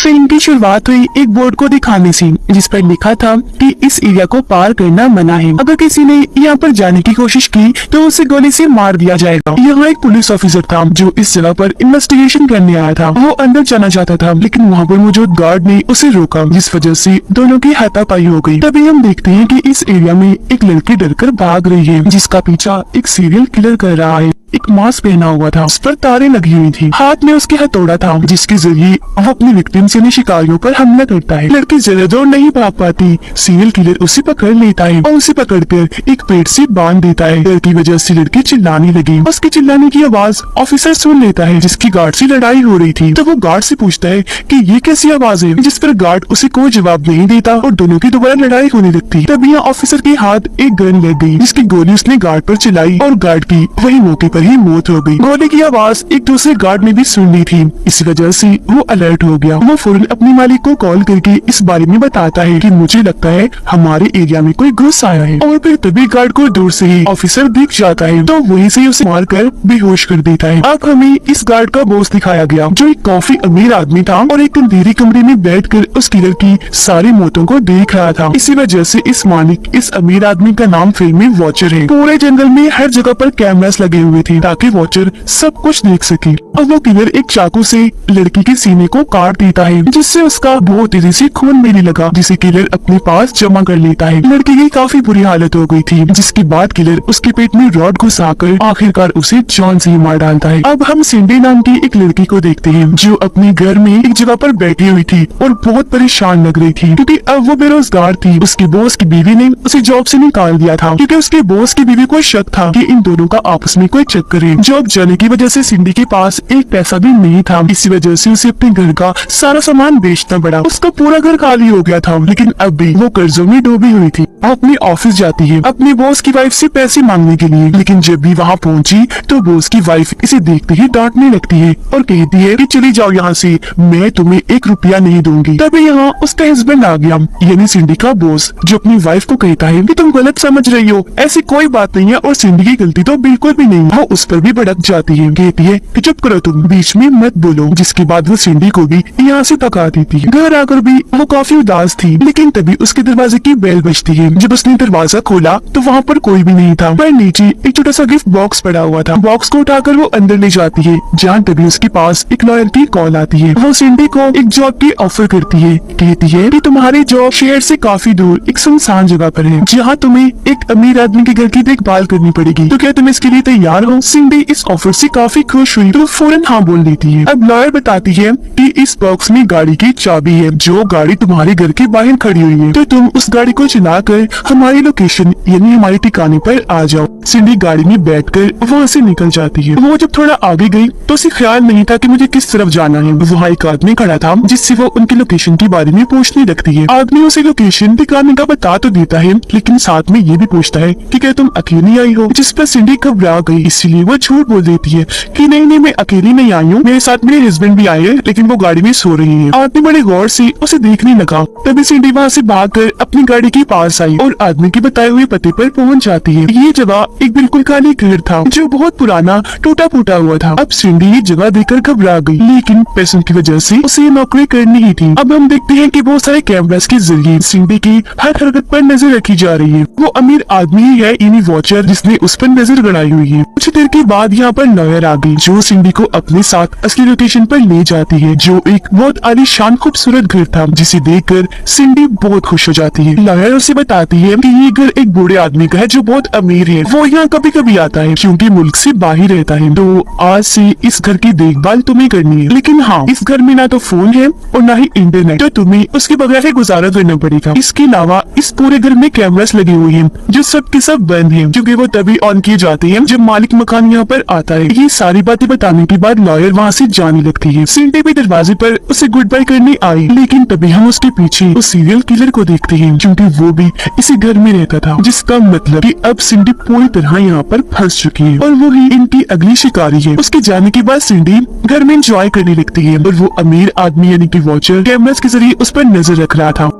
Film की शुरुआत हुई एक बोर्ड को दिखाने से, जिस पर लिखा था कि इस एरिया को पार करना मना है। अगर किसी ने यहाँ पर जाने की कोशिश की तो उसे गोली से मार दिया जाएगा। यहाँ एक पुलिस ऑफिसर था जो इस जगह पर इन्वेस्टिगेशन करने आया था। वो अंदर जाना चाहता था, लेकिन वहाँ पर मौजूद गार्ड ने उसे रोका, जिस वजह से दोनों की हाथापाई हो गई। तभी हम देखते हैं कि इस एरिया में एक लड़की डरकर भाग रही है, जिसका पीछा एक सीरियल किलर कर रहा है। एक मास्क पहना हुआ था, उस पर तारें लगी हुई थी, हाथ में उसके हथौड़ा था, जिसके जरिए वो अपनी विक्टिम्स यानी शिकारियों पर हमला करता है। लड़की जरा दूर नहीं भाग पाती, सीरियल किलर उसे पकड़ लेता है और उसे पकड़कर एक पेड़ से बांध देता है। डर की वजह से लड़की चिल्लाने लगी। उसके चिल्लाने की आवाज ऑफिसर सुन लेता है, जिसकी गार्ड से लड़ाई हो रही थी। तो वो गार्ड से पूछता है कि ये कैसी आवाज है, जिस पर गार्ड उसे कोई जवाब नहीं देता और दोनों की दोबारा लड़ाई होने लगती। तभी यहाँ ऑफिसर के हाथ एक गन लग गई, जिसकी गोली उसने गार्ड पर चलाई और गार्ड की वही मौके पर ही मौत हो गई। गोली की आवाज एक दूसरे गार्ड ने भी सुन ली थी, इस वजह से वो अलर्ट हो गया। वो फौरन अपने मालिक को कॉल करके इस बारे में बताता है कि मुझे लगता है हमारे एरिया में कोई घुस आया है। और फिर तभी गार्ड को दूर से ही ऑफिसर दिख जाता है, तो वहीं से उसे मारकर बेहोश कर देता है। अब हमें इस गार्ड का बॉस दिखाया गया, जो एक काफी अमीर आदमी था और एक अंधेरी कमरे में बैठकर उस किलर की सारी मौतों को देख रहा था। इसी वजह से इस मालिक इस अमीर आदमी का नाम फिल्म में वॉचर है। पूरे जंगल में हर जगह पर कैमरास लगे हुए थे ताकि वॉचर सब कुछ देख सके। और वो किलर एक चाकू से लड़की के सीने को काट देता है, जिससे उसका बहुत तेजी से खून बहने लगा, जिसे किलर अपने पास जमा कर लेता है। लड़की की काफी बुरी हालत हो गई थी, जिसके बाद किलर उसके पेट में रॉड घुसाकर आखिरकार उसे जान से ही मार डालता है। अब हम सिंडी नाम की एक लड़की को देखते हैं, जो अपने घर में एक जगह पर बैठी हुई थी और बहुत परेशान लग रही थी, क्योंकि अब वो बेरोजगार थी। उसके बॉस की बीवी ने उसे जॉब से निकाल दिया था, क्योंकि उसके बॉस की बीवी को शक था कि इन दोनों का आपस में कोई चक्कर है। जॉब जाने की वजह से सिंडी के पास एक पैसा भी नहीं था, इसी वजह से उसे अपने घर का सारा सामान बेचना पड़ा। उसका पूरा घर खाली हो गया था, लेकिन अब भी वो कर्जों में डूबी हुई थी। वो अपने ऑफिस जाती है अपने बॉस की वाइफ से पैसे मांगने के लिए, लेकिन जब भी वहाँ पहुँची तो बॉस की वाइफ इसे देखते ही डांटने लगती है और कहती है कि चली जाओ यहाँ से, मैं तुम्हें 1 रुपया नहीं दूंगी। तभी यहाँ उसका हस्बैंड आ गया, यानी सिंडी का बॉस, जो अपनी वाइफ को कहता है कि तुम गलत समझ रही हो, ऐसी कोई बात नहीं है और सिंडी की गलती तो बिल्कुल भी नहीं। वो उस पर भी भड़क जाती है, कहती है कि चुप करो, तुम बीच में मत बोलो, जिसके बाद वो सिंडी को भी यहाँ से भगा देती है। घर आकर भी वो काफी उदास थी, लेकिन तभी उसके दरवाजे की बेल बजती है। जब उसने दरवाजा खोला तो वहाँ पर कोई भी नहीं था, पर नीचे एक छोटा सा गिफ्ट बॉक्स पड़ा हुआ था। बॉक्स को उठाकर वो अंदर ले जाती है, जहाँ तभी उसके पास एक लॉयर की कॉल आती है। वो सिंडी को एक जॉब की ऑफर करती है, कहती है कि तुम्हारी जॉब शहर से काफी दूर एक सुनसान जगह पर है, जहाँ तुम्हें एक अमीर आदमी के घर की देखभाल करनी पड़ेगी। तो क्या तुम इसके लिए तैयार हो? सिंडी इस ऑफर से काफी खुश हुई तो फौरन हाँ बोल देती है। अब लॉयर बताती है कि इस बॉक्स में गाड़ी की चाबी है, जो गाड़ी तुम्हारे घर के बाहर खड़ी हुई है, तो तुम उस गाड़ी को चलाकर हमारी लोकेशन यानी हमारे ठिकाने पर आ जाओ। सिंडी गाड़ी में बैठकर वहाँ से निकल जाती है। वो जब थोड़ा आगे गई तो उसे ख्याल नहीं था कि मुझे किस तरफ जाना है। वहाँ एक आदमी खड़ा था, जिससे वो उनकी लोकेशन के बारे में पूछने लगती है। आदमी उसे लोकेशन ठिकाने का बता तो देता है, लेकिन साथ में ये भी पूछता है कि क्या तुम अकेली आई हो, जिस पर सिंडी घबरा गई, इसलिए वो झूठ बोल देती है कि नहीं मैं अकेली नहीं आई हूँ, मेरे साथ मेरे हस्बैंड भी आए हैं, लेकिन वो गाड़ी में सो रही है। आदमी बड़े गौर से उसे देखने लगा। तभी सिंडी वहाँ से भागकर अपनी गाड़ी के पास आई और आदमी के बताए हुए पते पर पहुँच जाती है। ये जगह एक बिल्कुल खाली घर था, जो बहुत पुराना टूटा फूटा हुआ था। अब सिंडी ये जगह देखकर घबरा गई, लेकिन पैसों की वजह से उसे ये नौकरी करनी ही थी। अब हम देखते हैं कि बहुत सारे कैमरास के जरिए सिंडी की हर हरकत पर नजर रखी जा रही है। वो अमीर आदमी ही है यानी वॉचर, जिसने उस पर नजर गड़ाई हुई है। कुछ देर के बाद यहाँ पर लॉयर आ गई, जो सिंडी को अपने साथ असली लोकेशन पर ले जाती है, जो एक बहुत आलीशान खूबसूरत घर था, जिसे देखकर सिंडी बहुत खुश हो जाती है। लॉयर उसे बताती है कि ये घर एक बूढ़े आदमी का है, जो बहुत अमीर है। वो यहाँ कभी कभी आता है, क्योंकि मुल्क से बाहर रहता है। तो आज से इस घर की देखभाल तुम्हें करनी है, लेकिन हाँ, इस घर में ना तो फोन है और ना ही इंटरनेट, तो तुम्हें उसके बगैर ही गुजारा करना पड़ेगा। इसके अलावा इस पूरे घर में कैमरास लगे हुए हैं, जो सब के सब बंद हैं, क्योंकि वो तभी ऑन किए जाते हैं जब मालिक मकान यहाँ पर आता है। ये सारी बातें बताने के बाद लॉयर वहाँ से जाने लगती है। सिंडी भी दरवाजे पर उसे गुड बाय करने आई, लेकिन तभी हम उसके पीछे उस सीरियल किलर को देखते हैं, क्योंकि वो भी इसी घर में रहता था, जिसका मतलब कि अब सिंडी पूरी तरह यहाँ पर फंस चुकी है और वो ही इनकी अगली शिकारी है। उसके जाने के बाद सिंडी घर में एंजॉय करने लगती है और वो अमीर आदमी यानी कि वॉचर कैमरास के जरिए उस पर नजर रख रहा था।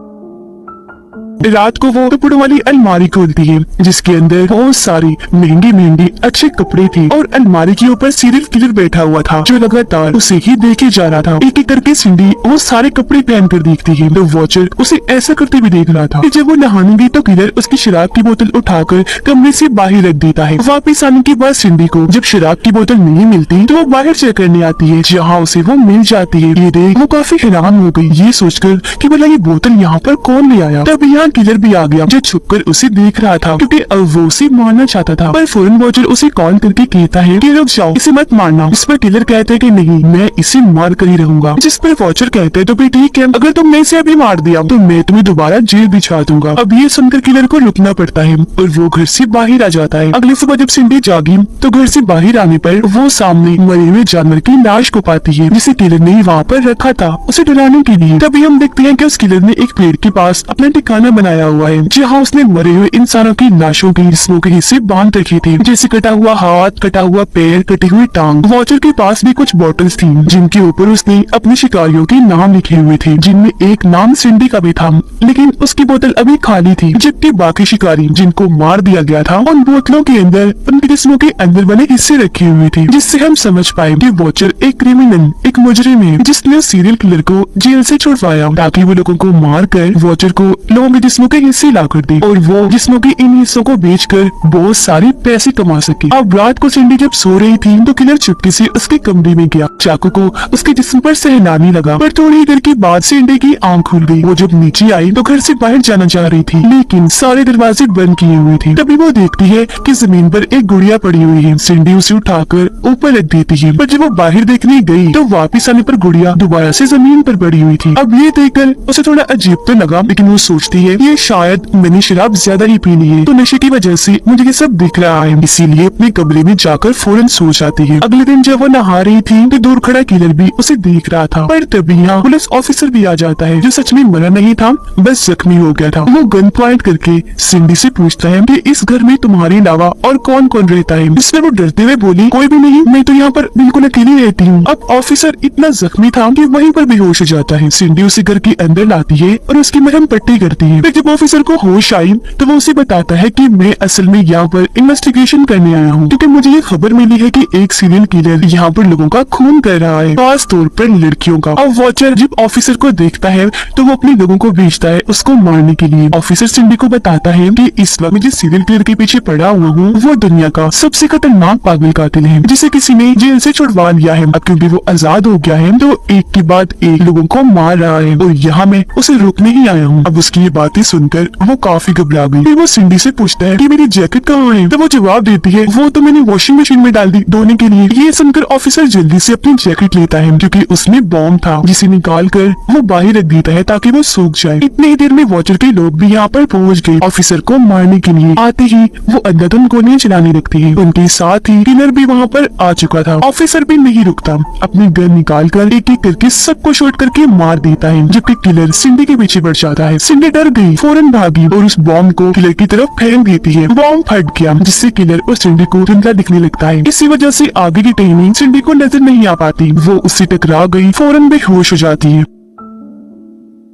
रात को वो कपड़ों वाली अलमारी खोलती है जिसके अंदर बहुत सारी महंगी अच्छे कपड़े थे और अलमारी के ऊपर सीरियल किलर बैठा हुआ था जो लगातार उसे ही देखे जा रहा था। एक एक करके सिंडी वो सारे कपड़े पहन कर देखती है तो वॉचर उसे ऐसा करते भी देख रहा था कि जब वो नहाने गई तो किलर उसकी शराब की बोतल उठाकर कमरे से बाहर रख देता है। वापिस आने के बाद सिंडी को जब शराब की बोतल नहीं मिलती तो वो बाहर चेक करने आती है जहाँ उसे वो मिल जाती है। ये देख वो काफी हैरान हो गई ये सोचकर कि भला ये बोतल यहाँ पर कौन ले आया। तब यहाँ किलर भी आ गया जो छुपकर उसे देख रहा था क्योंकि अब वो उसे मारना चाहता था, पर फौरन वॉचर उसे कॉल करके कहता है कि रुक जाओ, इसे मत मारना। इस पर किलर कहता है कि नहीं, मैं इसे मार कर ही रहूंगा। जिस पर वॉचर कहता है तो भी ठीक है, अगर तुमने इसे अभी मार दिया तो मैं तुम्हें दोबारा जेल भिजवा दूंगा। अब ये सुनकर किलर को रुकना पड़ता है और वो घर से बाहर आ जाता है। अगले सुबह जब सिंडी जागी तो घर से बाहर आने पर वो सामने मरे हुए जानवर की लाश को पाती है जिसे किलर ने वहाँ पर रखा था उसे डराने के लिए। तभी हम देखते हैं कि उस किलर ने एक पेड़ के पास अपना ठिकाना बनाया हुआ है जहाँ उसने मरे हुए इंसानों की लाशों के जिस्मों के हिस्से बांध रखे थे, जैसे कटा हुआ हाथ, कटा हुआ पैर, कटी हुई टांग। वॉचर के पास भी कुछ बॉटल्स थी जिनके ऊपर उसने अपने शिकारियों के नाम लिखे हुए थे, जिनमें एक नाम सिंडी का भी था, लेकिन उसकी बोतल अभी खाली थी। जबकि बाकी शिकारी जिनको मार दिया गया था उन बोतलों के अंदर उनके जिस्मों के अंदर बने हिस्से रखे हुए थे, जिससे हम समझ पाए कि वॉचर एक क्रिमिनल, एक मुजरिम है जिसने सीरियल किलर को जेल से छुड़वाया ताकि वो लोगों को मार कर वॉचर को लोगों के जिस्मों के हिस्से ला कर दे और वो जिस्मों के इन हिस्सों को बेचकर बहुत सारे पैसे कमा सके। अब रात को सिंडी जब सो रही थी तो किलर चुपके से उसके कमरे में गया, चाकू को उसके जिस्म पर सहलाने लगा, पर थोड़ी देर के बाद सिंडी की आंख खुल गई। वो जब नीचे आई तो घर से बाहर जाना चाह रही थी लेकिन सारे दरवाजे बंद किए हुए थे। तभी वो देखती है कि जमीन पर एक गुड़िया पड़ी हुई है। सिंडी उसे उठाकर ऊपर रख देती है, पर जब वो बाहर देखने गई तो वापस आने पर गुड़िया दोबारा से जमीन पर पड़ी हुई थी। अब ये देखकर उसे थोड़ा अजीब तो लगा, लेकिन वो सोचती है ये शायद मैंने शराब ज्यादा ही पी ली है तो नशे की वजह से मुझे ये सब दिख रहा है, इसीलिए अपने कमरे में जाकर फौरन सो जाती है। अगले दिन जब वो नहा रही थी तो दूर खड़ा किलर भी उसे देख रहा था, पर तभी यहाँ पुलिस ऑफिसर भी आ जाता है जो सच में मरा नहीं था, बस जख्मी हो गया था। वो गन पॉइंट करके सिंडी से पूछता है कि इस घर में तुम्हारे अलावा और कौन कौन रहता है। इसमें वो डरते हुए बोली कोई भी नहीं, मैं तो यहाँ पर बिल्कुल अकेली रहती हूँ। अब ऑफिसर इतना जख्मी था कि वहीं पर बेहोश हो जाता है। सिंडी उसे घर के अंदर लाती है और उसकी मरहम पट्टी करती है। फिर जब ऑफिसर को होश आई तो वो उसे बताता है कि मैं असल में यहाँ पर इन्वेस्टिगेशन करने आया हूँ क्योंकि मुझे ये खबर मिली है कि एक सीरियल किलर यहाँ पर लोगों का खून कर रहा है, खास तौर पर लड़कियों का। अब वॉचर जब ऑफिसर को देखता है तो वो अपने लोगों को भेजता है उसको मारने के लिए। ऑफिसर सिंडी को बताता है कि इस वक्त जिस सीरियल किलर के पीछे पड़ा हुआ हूँ वो दुनिया का सबसे खतरनाक पागल कातिल है जिसे किसी ने जेल से छुड़वा लिया है। अब क्योंकि वो आजाद हो गया है तो एक के बाद एक लोगों को मार रहा है और यहाँ मैं उसे रोकने ही आया हूँ। अब उसकी ये बातें सुनकर वो काफी घबरा गई। फिर वो सिंडी से पूछता है कि मेरी जैकेट कहाँ है, तो वो जवाब देती है वो तो मैंने वॉशिंग मशीन में डाल दी धोने के लिए। ये सुनकर ऑफिसर जल्दी से अपनी जैकेट लेता है क्योंकि उसमें बॉम्ब था जिसे निकाल कर वो बाहर रख देता है ताकि वो सूख जाए। इतनी ही देर में वॉचर के लोग भी यहाँ पर पहुँच गए ऑफिसर को मारने के लिए। आते ही वो अंधाधुंध गोलियां चलाने लगती है। उनके साथ ही किलर भी वहाँ पर आ चुका था। ऑफिसर भी नहीं रुकता, अपनी गन निकाल कर एक एक करके सबको शॉट करके मार देता है, जबकि किलर सिंडी के पीछे बढ़ जाता है। सिंडी डर गई, फौरन भागी और उस बॉम्ब को किलर की तरफ फेंक देती है। बॉम्ब फट गया जिससे किलर और सिंडी को धुंधला दिखने लगता है। इसी वजह से आगे की टाइमिंग सिंडी को नजर नहीं आ पाती। वो उससे टकरा गई, फौरन बेहोश हो जाती है।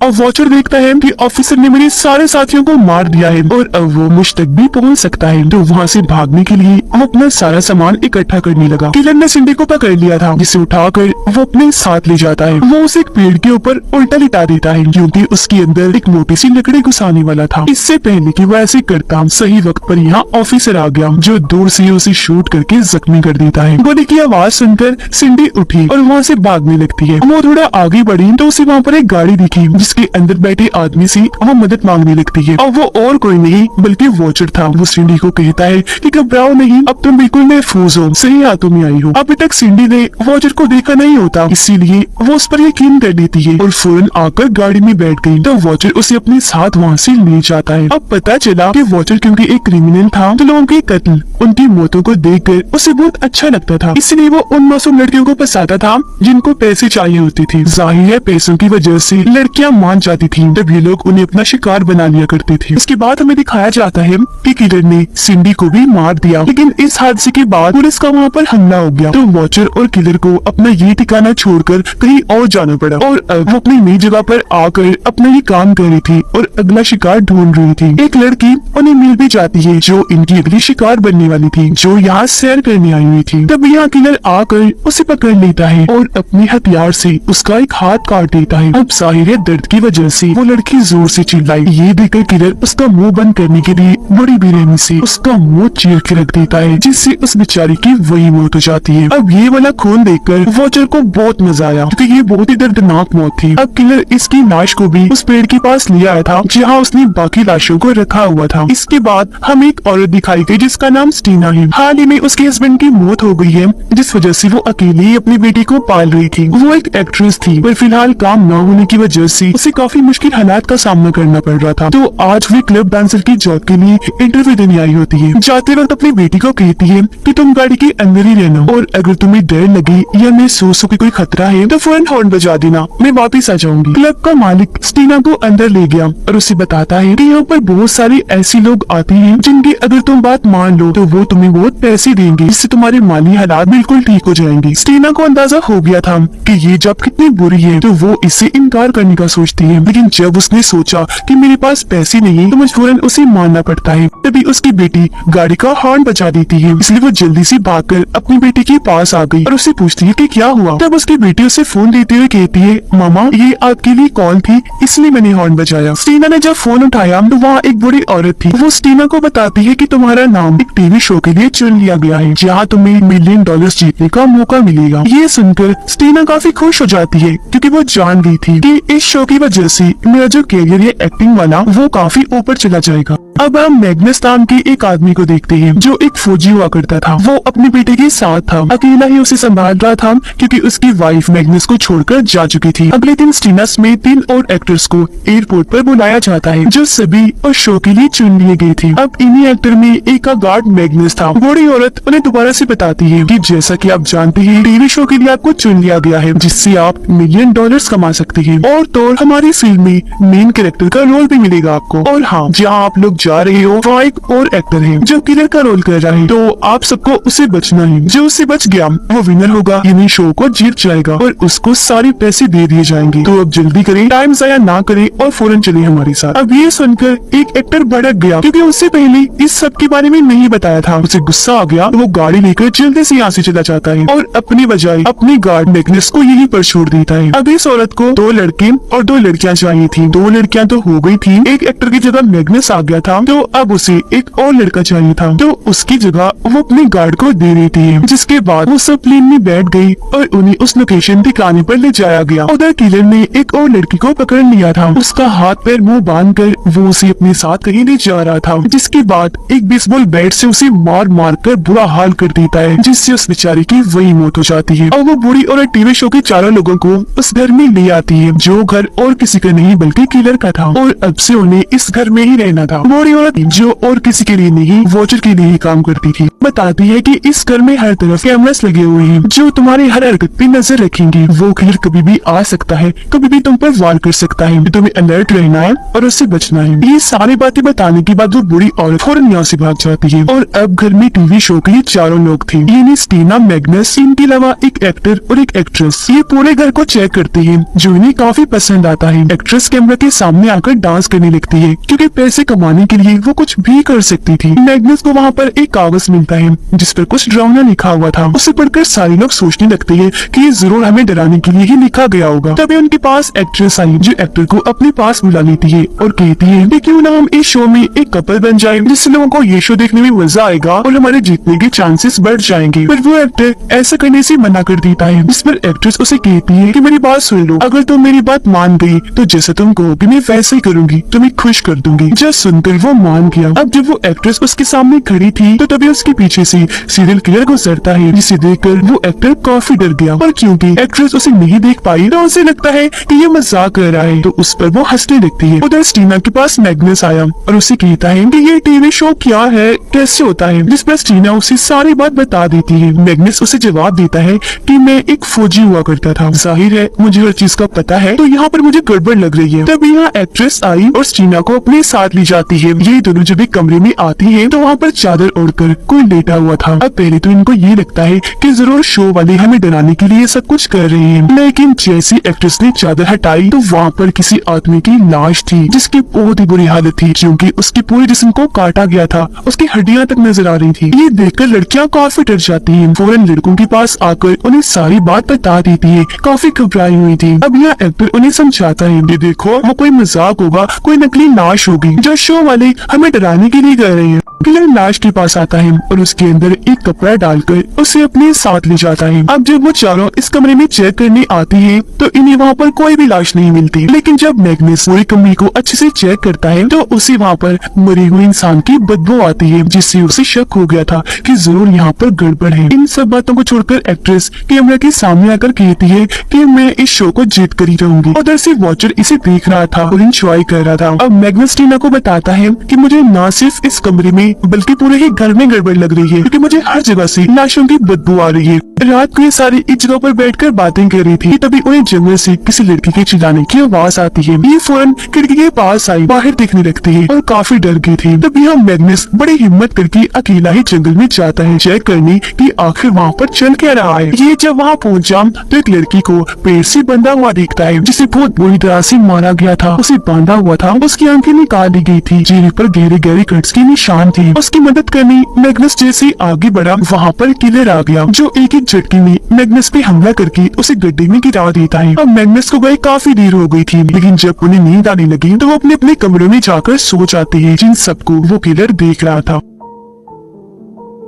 अब वॉचर देखता है कि ऑफिसर ने मेरे सारे साथियों को मार दिया है और अब वो मुझ तक भी पहुंच सकता है, तो वहाँ से भागने के लिए वो अपना सारा सामान इकट्ठा करने लगा। किलर ने सिंडी को पकड़ लिया था जिसे उठाकर वो अपने साथ ले जाता है। वो उसे एक पेड़ के ऊपर उल्टा लिटा देता है क्योंकि उसके अंदर एक मोटी सी लकड़ी घुसाने वाला था। इससे पहले कि वो ऐसे करता सही वक्त पर यहाँ ऑफिसर आ गया जो दूर से उसे शूट करके जख्मी कर देता है। गोली की आवाज सुनकर सिंडी उठी और वहाँ से भागने लगती है। वो थोड़ा आगे बढ़ी तो उसे वहाँ पर एक गाड़ी दिखी जिसके अंदर बैठे आदमी से वो मदद मांगने लगती है। अब वो और कोई नहीं बल्कि वॉचर था। वो सिंडी को कहता है कि घबराओ नहीं, अब तुम बिल्कुल महफूज हो, सही हाथों में आई हो। अभी तक सिंडी ने वॉचर को देखा नहीं होता, इसीलिए वो उस पर यकीन कर लेती है और फौरन आकर गाड़ी में बैठ गई। तो वॉचर उसे अपने साथ वहाँ से ले जाता है। अब पता चला कि वॉचर क्योंकि एक क्रिमिनल था तो लोगों के कत्ल, उनकी मौतों को देखकर उसे बहुत अच्छा लगता था, इसलिए वो उन मासूम लड़कियों को फंसाता था जिनको पैसे चाहिए होते थे। जाहिर है पैसों की वजह से लड़कियां मान जाती थी तब ये लोग उन्हें अपना शिकार बना लिया करते थे। इसके बाद हमें दिखाया जाता है कि किलर ने सिंडी को भी मार दिया, लेकिन इस हादसे के बाद पुलिस का वहाँ पर हमला हो गया तो वॉचर और किलर को अपना ये ठिकाना छोड़कर कहीं और जाना पड़ा और अब वो अपनी नई जगह पर आकर अपना ये काम कर रही थी और अगला शिकार ढूंढ रही थी। एक लड़की उन्हें मिल भी जाती है जो इनकी अगली शिकार बनने वाली थी, जो यहाँ सैर करने आई हुई थी। तब यहाँ किलर आकर उसे पकड़ लेता है और अपने हथियार से उसका एक हाथ काट देता है। अब जाहिर है दर्द की वजह से वो लड़की जोर से चिल्लाई। ये देखकर किलर उसका मुंह बंद करने के लिए बड़ी बेरहमी से उसका मुंह चीर के रख देता है, जिससे उस बेचारी की वही मौत हो जाती है। अब ये वाला खून देखकर वॉचर को बहुत मजा आया क्योंकि ये बहुत ही दर्दनाक मौत थी। अब किलर इसकी लाश को भी उस पेड़ के पास ले आया था जहाँ उसने बाकी लाशों को रखा हुआ था। इसके बाद हम एक औरत दिखाई गई जिसका नाम स्टीना है। हाल ही में उसके हस्बैंड की मौत हो गई है, जिस वजह से वो अकेली ही अपनी बेटी को पाल रही थी। वो एक एक्ट्रेस थी पर फिलहाल काम न होने की वजह से उसे काफी मुश्किल हालात का सामना करना पड़ रहा था। तो आज वे क्लब डांसर की जॉब के लिए इंटरव्यू देने आई होती है। जाते वक्त अपनी बेटी को कहती है कि तुम गाड़ी के अंदर ही रहना और अगर तुम्हें डर लगे या महसूस हो कि कोई खतरा है तो फौरन हॉर्न बजा देना, मैं वापस आ जाऊंगी। क्लब का मालिक स्टीना को अंदर ले गया और उसे बताता है कि यहाँ पर बहुत सारे ऐसे लोग आते हैं जिनकी अगर तुम बात मान लो तो वो तुम्हें बहुत पैसे देंगे, जिससे तुम्हारे माली हालात बिल्कुल ठीक हो जाएंगे। स्टीना को अंदाजा हो गया था कि ये जॉब कितनी बुरी है तो वो इससे इनकार करने का सोचती है, लेकिन जब उसने सोचा कि मेरे पास पैसे नहीं तो मजबूरन उसे मानना पड़ता है। तभी उसकी बेटी गाड़ी का हॉर्न बजा देती है, इसलिए वो जल्दी से भागकर अपनी बेटी के पास आ गई और उससे पूछती है कि क्या हुआ। तब उसकी बेटी उसे फोन देते हुए कहती है, मामा ये आपके लिए कॉल थी इसलिए मैंने हॉर्न बजाया। स्टीना ने जब फोन उठाया तो वहाँ एक बूढ़ी औरत थी। वो स्टीना को बताती है कि तुम्हारा नाम एक टीवी शो के लिए चुन लिया गया है जहाँ तुम्हें $1 मिलियन जीतने का मौका मिलेगा। ये सुनकर स्टीना काफी खुश हो जाती है क्योंकि वो जान गई थी कि इस शो की वजह से मेरा जो कैरियर है एक्टिंग वाला वो काफी ऊपर चला जाएगा। अब हम मैग्नस नाम के एक आदमी को देखते हैं जो एक फौजी हुआ करता था। वो अपने बेटे के साथ था, अकेला ही उसे संभाल रहा था क्योंकि उसकी वाइफ मैग्नस को छोड़कर जा चुकी थी। अगले दिन स्टीना समेत 3 और एक्टर्स को एयरपोर्ट पर बुलाया जाता है जो सभी उस शो के लिए चुन लिए गए थे। अब इन्हीं एक्टर में एक का गार्ड मैग्नस था। बूढ़ी औरत उन्हें दोबारा से बताती है कि जैसा कि आप जानते हैं टीवी शो के लिए आपको चुन लिया गया है जिससे आप $1 मिलियन कमा सकते हैं और तो हमारी फिल्म में मेन कैरेक्टर का रोल भी मिलेगा आपको। और हाँ, जहाँ आप लोग जा रहे हो वहाँ एक और एक्टर है जो किलर का रोल कर रहा है, तो आप सबको उसे बचना है। जो उसे बच गया वो विनर होगा, यानी शो को जीत जाएगा और उसको सारे पैसे दे दिए जाएंगे। तो अब जल्दी करें, टाइम जाया ना करें और फौरन चले हमारे साथ। अब ये सुनकर एक एक्टर भड़क गया क्योंकि उससे पहले इस सब के बारे में नहीं बताया था। उसे गुस्सा आ गया, वो गाड़ी लेकर जल्दी से यहाँ से चला जाता है और अपनी बजाय अपनी गार्ड मैग्नस को यहीं पर छोड़ देता है। अब इस औरत को 2 लड़के और 2 लड़कियां चाहिए थी। 2 लड़कियां तो हो गई थी, एक एक्टर की जगह मैग्नस आ गया था तो अब उसे एक और लड़का चाहिए था, तो उसकी जगह वो अपने गार्ड को दे देती है। जिसके बाद वो सब प्लेन में बैठ गई और उन्हें उस लोकेशन ठिकाने पर ले जाया गया। उधर किलर ने एक और लड़की को पकड़ लिया था, उसका हाथ पैर मुंह बांधकर वो उसे अपने साथ कहीं ले जा रहा था। जिसके बाद एक बेसबॉल बैट से उसे मार मार कर बुरा हाल कर देता है, जिससे उस बेचारी की वही मौत हो जाती है। और वो बूढ़ी और टीवी शो के चारों लोगों को उस घर में ले आती है जो घर और किसी का नहीं बल्कि किलर का था और अब से उन्हें इस घर में ही रहना था। बूढ़ी औरत जो और किसी के लिए नहीं वॉचर के लिए ही काम करती थी, बताती है कि इस घर में हर तरफ कैमरास लगे हुए हैं जो तुम्हारी हर हरकत पे नजर रखेंगे। वो किलर कभी भी आ सकता है, कभी भी तुम पर वार कर सकता है, तुम्हें अलर्ट रहना है और उससे बचना है। ये सारी बातें बताने के बाद वो बूढ़ी औरत फौरन यहाँ से भाग जाती है और अब घर में टीवी शो के लिए 4 लोग थे, यानी स्टीना, मैग्नस, इनके अलावा एक एक्टर और एक एक्ट्रेस। ये पूरे घर को चेक करते हैं जो इन्हें काफी पसंद आता है। एक्ट्रेस कैमरा के सामने आकर डांस करने लगती है क्योंकि पैसे कमाने के लिए वो कुछ भी कर सकती थी। मैग्नस को वहाँ पर एक कागज मिलता है जिस पर कुछ डरावना लिखा हुआ था। उसे पढ़कर सारे लोग सोचने लगते हैं कि ये जरूर हमें डराने के लिए ही लिखा गया होगा। तभी उनके पास एक्ट्रेस आई जो एक्टर को अपने पास बुला लेती है और कहती है कि क्यों ना हम इस शो में एक कपल बन जाए, जिससे लोगों को ये शो देखने में मजा आएगा और हमारे जीतने के चांसेस बढ़ जाएंगे। पर वो एक्टर ऐसा करने से मना कर देता है, जिस पर एक्ट्रेस उसे कहती है कि मेरी बात सुन लो, अगर तुम मेरी बात मान गई तो जैसे तुम कहोगे मैं वैसे ही करूंगी, तुम्हें खुश कर दूंगी। जब सुनकर वो मान गया। अब जब वो एक्ट्रेस उसके सामने खड़ी थी तो तभी उसके पीछे से सीरियल किलर गुजरता है, जिसे देखकर वो एक्टर काफी डर गया। और क्योंकि एक्ट्रेस उसे नहीं देख पाई तो उसे लगता है कि ये मजाक कर रहा है, तो उस पर वो हंसने लगती है। उधर स्टीना के पास मैग्नस आया और उसे कहता है कि ये टीवी शो क्या है, कैसे होता है, जिस पर स्टीना उसे सारी बात बता देती है। मैग्नस उसे जवाब देता है कि मैं एक फौजी हुआ करता था, जाहिर है मुझे हर चीज का पता है, तो यहाँ पर मुझे गड़बड़ लग रही है। तब यहाँ एक्ट्रेस आई और स्टीना को अपने साथ ले जाती है। ये दोनों जब एक कमरे में आती है तो वहाँ पर चादर ओढ़कर कोई लेटा हुआ था। अब पहले तो इनको ये लगता है कि जरूर शो वाले हमें डराने के लिए सब कुछ कर रहे हैं, लेकिन जैसी एक्ट्रेस ने चादर हटाई तो वहाँ पर किसी आदमी की लाश थी, जिसकी बहुत ही बुरी हालत थी क्योंकि उसके पूरे जिस्म को काटा गया था, उसकी हड्डियां तक नजर आ रही थी। ये देखकर लड़कियां काफी डर जाती हैं, फौरन लड़कों के पास आकर उन्हें सारी बात बता देती है। काफी घबराई हुई थी। अब यह एक्टर उन्हें समझाता है कि देखो वो कोई मजाक होगा, कोई नकली लाश होगी जो शो वाले हमें डराने के लिए कर रहे हैं। किलर लाश के पास आता है और उसके अंदर एक कपड़ा डालकर उसे अपने साथ ले जाता है। अब जब वो चारों इस कमरे में चेक करने आती है तो इन्हें वहाँ पर कोई भी लाश नहीं मिलती, लेकिन जब मैग्नस पूरे कमरे को अच्छे से चेक करता है तो उसे वहाँ पर मरे हुए इंसान की बदबू आती है, जिससे उसे शक हो गया था कि जरूर यहाँ पर गड़बड़ है। इन सब बातों को छोड़कर एक्ट्रेस कैमरा के सामने आकर कहती है कि मैं इस शो को जीत कर ही रहूंगी। उधर से वॉचर इसे देख रहा था और एंजॉय कर रहा था। अब मैग्नस टीना को बताता है कि मुझे न सिर्फ इस कमरे में बल्कि पूरे ही घर में गड़बड़ लग रही है, क्योंकि मुझे हर जगह से लाशों की बदबू आ रही है। रात को ये सारी एक जगह पर बैठकर बातें कर रही थी, तभी उन्हें जंगल से किसी लड़की के चिल्लाने की आवाज आती है। ये फौरन खिड़की के पास आई, बाहर देखने लगती है और काफी डर गई थी। तभी हम मैग्नस बड़ी हिम्मत करके अकेला ही जंगल में जाता है चेक करने कि आखिर वहाँ पर चल क्या रहा है। ये जब वहाँ पहुँचा तो एक लड़की को पेड़ से बंधा हुआ देखता है, जिसे बहुत बुरी तरह से मारा गया था। उसे बांधा हुआ था, उसकी आंखें निकाल दी गई थी, चेहरे पर गहरे गहरे कट्स के निशान थे। उसकी मदद करने मैग्नस जैसे आगे बढ़ा, वहाँ पर किलर आ गया जो एक एक झटके में मैग्नस पे हमला करके उसे गड्ढे में गिरा देता है। अब मैग्नस को गए काफी देर हो गई थी, लेकिन जब उन्हें नींद आने लगी तो वो अपने अपने कमरों में जाकर सो जाते हैं, जिन सबको वो किलर देख रहा था।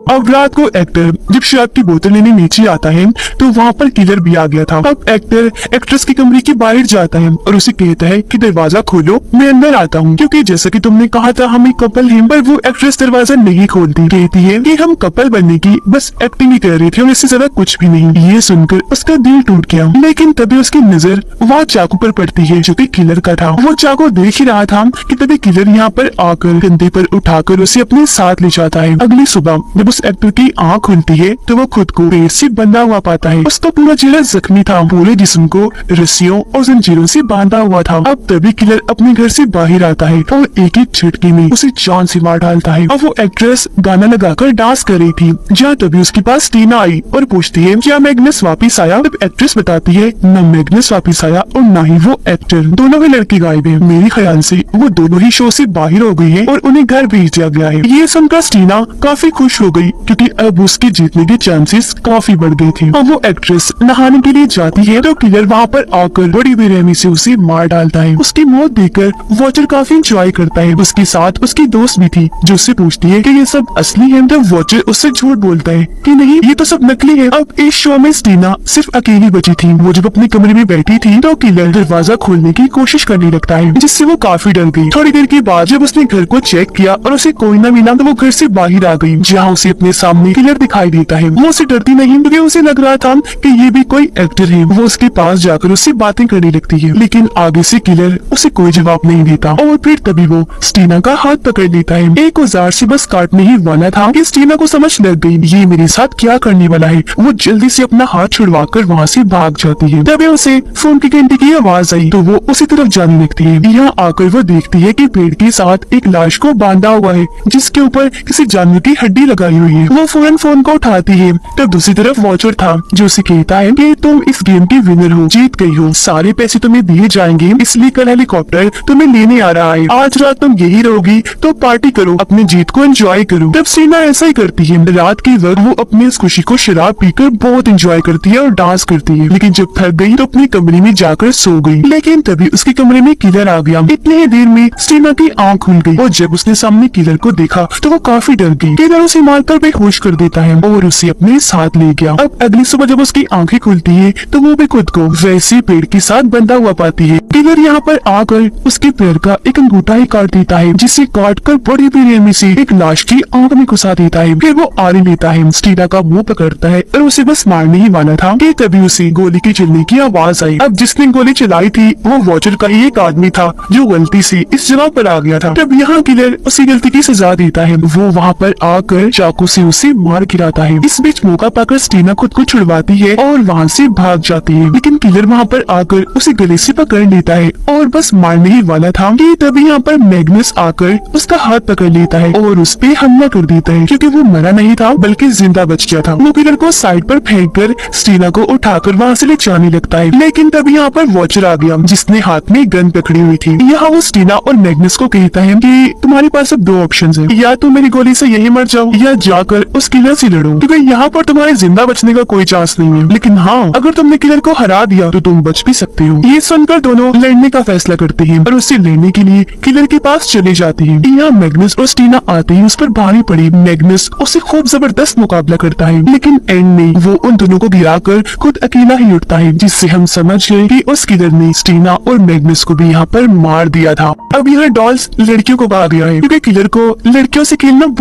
अब रात को एक्टर जब शराब की बोतल लेने नीचे आता है तो वहाँ पर किलर भी आ गया था। अब एक्टर एक्ट्रेस के कमरे के बाहर जाता है और उसे कहता है कि दरवाजा खोलो, मैं अंदर आता हूँ, क्योंकि जैसा कि तुमने कहा था हम एक कपल हैं। पर वो एक्ट्रेस दरवाजा नहीं खोलती, कहती है कि हम कपल बनने की बस एक्टिंग ही कर रहे थे और इससे ज्यादा कुछ भी नहीं। ये सुनकर उसका दिल टूट गया, लेकिन तभी उसकी नजर वहाँ चाकू पर पड़ती है जो कि किलर का था। वो चाकू देख ही रहा था कि तभी किलर यहाँ पर आकर कंधे पर उठाकर उसे अपने साथ ले जाता है। अगली सुबह जब उस एक्टर की आँख खुलती है तो वो खुद को पेड़ से बंधा हुआ पाता है। उसका पूरा चेहरा जख्मी था, पूरे जिस्म को रस्सियों और जंजीरों से बांधा हुआ था। अब तभी किलर अपने घर से बाहर आता है और एक एक झटके में उसे जान से मार डालता है। अब वो एक्ट्रेस गाना लगाकर डांस कर रही थी, जहाँ तभी उसके पास टीना आई और पूछती है क्या मैग्नस वापिस आया। तब एक्ट्रेस बताती है न मैग्नस वापिस आया और न ही वो एक्टर, दोनों ही लड़के गायब है। मेरे ख्याल से वो दोनों ही शो से बाहर हो गई है और उन्हें घर भेज दिया गया है। ये सुनकर टीना काफी खुश हो गई क्योंकि अब उसके जीतने के चांसेस काफी बढ़ गए थे। अब वो एक्ट्रेस नहाने के लिए जाती है तो किलर वहाँ पर आकर बड़ी बेरहमी से उसे मार डालता है। उसकी मौत देखकर वॉचर काफी एंजॉय करता है। उसके साथ उसकी दोस्त भी थी जो उससे पूछती है कि ये सब असली है। तो वॉचर उससे झूठ बोलता है कि नहीं ये तो सब नकली है। अब इस शो में स्टीना सिर्फ अकेली बची थी। वो जब अपने कमरे में बैठी थी तो किलर दरवाजा खोलने की कोशिश करने लगता है, जिससे वो काफी डर गई। थोड़ी देर के बाद जब उसने घर को चेक किया और उसे कोई न मिला तो वो घर से बाहर आ गई, जहाँ उसे अपने सामने किलर दिखाई देता है। वो उसे डरती नहीं क्योंकि उसे लग रहा था कि ये भी कोई एक्टर है। वो उसके पास जाकर उससे बातें करने लगती है, लेकिन आगे से किलर उसे कोई जवाब नहीं देता। और फिर तभी वो स्टीना का हाथ पकड़ लेता है। एक औजार से बस काटने ही वाला था कि स्टीना को समझ लग गई ये मेरे साथ क्या करने वाला है। वो जल्दी से अपना हाथ छुड़वाकर वहाँ से भाग जाती है। तभी उसे फोन की घंटी की आवाज आई तो वो उसी तरफ जाने लगती है। यहाँ आकर वो देखती है कि पेड़ के साथ एक लाश को बांधा हुआ है, जिसके ऊपर किसी जानवर की हड्डी लगाई हुई है। वो फौरन फोन को उठाती है। तब दूसरी तरफ वॉचर था जो उसे कहता है कि तुम इस गेम की विनर हो, जीत गई हो, सारे पैसे तुम्हें दिए जाएंगे, इसलिए कल हेलीकॉप्टर तुम्हें लेने आ रहा है। आज रात तुम यही रहोगी तो पार्टी करो, अपनी जीत को एंजॉय करो। तब सीना ऐसा ही करती है। रात के वक्त वो अपनी इस खुशी को शराब पीकर बहुत एंजॉय करती है और डांस करती है, लेकिन जब थक गई तो अपने कमरे में जाकर सो गई। लेकिन तभी उसके कमरे में किलर आ गया। इतनी ही देर में स्टीना की आँख खुल गई और जब उसने सामने किलर को देखा तो वो काफी डर गई। किलर उसे मार कर बेहोश कर देता है और उसे अपने साथ ले गया। अब अगली सुबह जब उसकी आंखें खुलती है तो वो भी खुद को वैसे पेड़ के साथ बंधा हुआ पाती है। किलर यहाँ पर आकर उसके पैर का एक अंगूठा ही काट देता है, जिसे काट कर बड़ी बेरहमी से एक लाश की आंख में घुसा देता है। फिर वो आरी लेता है, स्टीना का मुंह पकड़ता है और उसे बस मारने ही वाला था कि तभी उसे गोली के चलने की आवाज आई। अब जिसने गोली चलाई थी वो वॉचर का ही एक आदमी था जो गलती से इस जगह पर आ गया था। तब यहाँ किलर उसी गलती की सजा देता है। वो वहाँ पर आकर चाकू से उसे मार गिराता है। इस बीच मौका पाकर स्टीना खुद को छुड़वाती है और वहाँ से भाग जाती है, लेकिन किलर वहाँ पर आकर उसे गले से पकड़ लेता है और बस मारने ही वाला था कि तभी यहाँ पर मैग्नस आकर उसका हाथ पकड़ लेता है और उस पे हमला कर देता है, क्योंकि वो मरा नहीं था बल्कि जिंदा बच गया था। वो किलर को साइड पर फेंक कर स्टीना को उठाकर वहाँ से ले जाने लगता है, लेकिन तभी यहाँ पर वॉचर आ गया जिसने हाथ में गन पकड़ी हुई थी। यहाँ वो स्टीना और मैग्नस को कहता है कि तुम्हारे पास अब दो ऑप्शन है, या तो मेरी गोली से यही मर जाओ या जाकर उस किलर से लड़ो, क्योंकि यहाँ पर तुम्हारे जिंदा बचने का कोई चांस नहीं है। लेकिन हाँ, अगर तुमने किलर को हरा दिया तो तुम बच भी सकते हो। ये सुनकर दोनों लड़ने का फैसला करते हैं और उससे लड़ने के लिए किलर के पास चले जाते हैं। यहाँ मैग्नस और स्टीना आते ही उस पर भारी पड़ी। मैग्नस उससे खूब जबरदस्त मुकाबला करता है, लेकिन एंड में वो उन दोनों को गिराकर खुद अकेला ही उठता है, जिससे हम समझ गए कि उस किलर ने स्टीना और मैग्नस को भी यहाँ पर मार दिया था। अब यह डॉल्स लड़कियों को कहा गया है, क्योंकि किलर को लड़कियों से खेलना